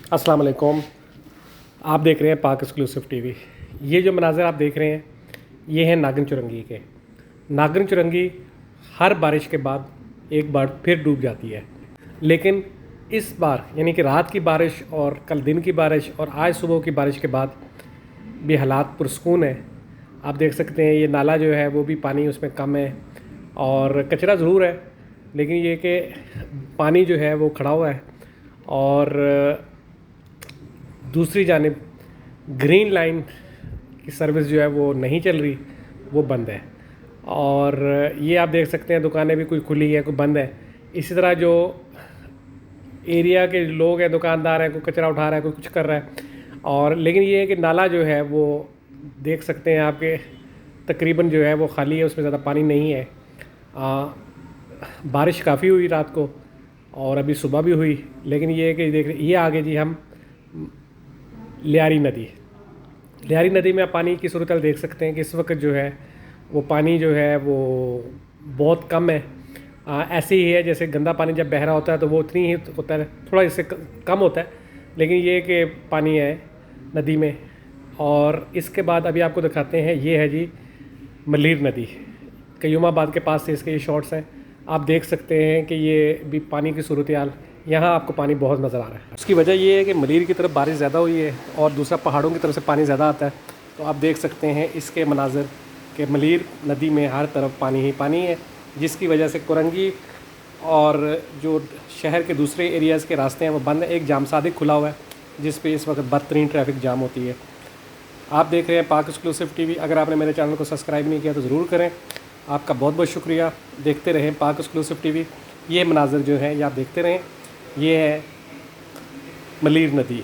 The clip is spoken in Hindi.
अस्सलाम वालेकुम। आप देख रहे हैं पाक एक्सक्लूसिव टीवी। ये जो मनाज़र आप देख रहे हैं ये हैं नागिन चुरंगी के। नागिन चुरंगी हर बारिश के बाद एक बार फिर डूब जाती है, लेकिन इस बार यानी कि रात की बारिश और कल दिन की बारिश और आज सुबह की बारिश के बाद भी हालात पुरसकून है। आप देख सकते हैं ये नाला जो है वो भी पानी उसमें कम है और कचरा ज़रूर है, लेकिन ये कि पानी जो है वो खड़ा हुआ है। और दूसरी जानिब ग्रीन लाइन की सर्विस जो है वो नहीं चल रही, वो बंद है। और ये आप देख सकते हैं दुकानें भी कोई खुली है कोई बंद है। इसी तरह जो एरिया के लोग हैं, दुकानदार हैं, कोई कचरा उठा रहा है, कोई कुछ कर रहा है। और लेकिन ये है कि नाला जो है वो देख सकते हैं आपके तकरीबन जो है वो खाली है, उसमें ज़्यादा पानी नहीं है। बारिश काफ़ी हुई रात को और अभी सुबह भी हुई, लेकिन ये है कि देख ये आगे जी हम लियारी नदी में आप पानी की सूरत हाल देख सकते हैं कि इस वक्त जो है वो पानी जो है वो बहुत कम है। ऐसे ही है जैसे गंदा पानी जब बह रहा होता है तो वो उतनी ही होता है, थोड़ा इससे कम होता है, लेकिन ये कि पानी है नदी में। और इसके बाद अभी आपको दिखाते हैं, ये है जी मलीर नदी, कयूमाबाद के पास से इसके ये शॉट्स हैं। आप देख सकते हैं कि ये भी पानी की सूरत हाल, यहाँ आपको पानी बहुत नज़र आ रहा है। उसकी वजह ये है कि मलीर की तरफ बारिश ज़्यादा हुई है और दूसरा पहाड़ों की तरफ से पानी ज़्यादा आता है। तो आप देख सकते हैं इसके मनाज़र कि मलीर नदी में हर तरफ पानी ही पानी है, जिसकी वजह से कुरंगी और जो शहर के दूसरे एरियाज़ के रास्ते हैं वो बंद है। एक जाम सादिक खुला हुआ है जिस पे इस वक्त बदतरीन ट्रैफिक जाम होती है। आप देख रहे हैं पाक एक्सक्लूसिव टीवी। अगर आपने मेरे चैनल को सब्सक्राइब नहीं किया तो ज़रूर करें। आपका बहुत बहुत शुक्रिया। देखते रहें पाक एक्सक्लूसिव टीवी। ये मनाज़र जो है ये आप देखते रहें। ये है मलीर नदी।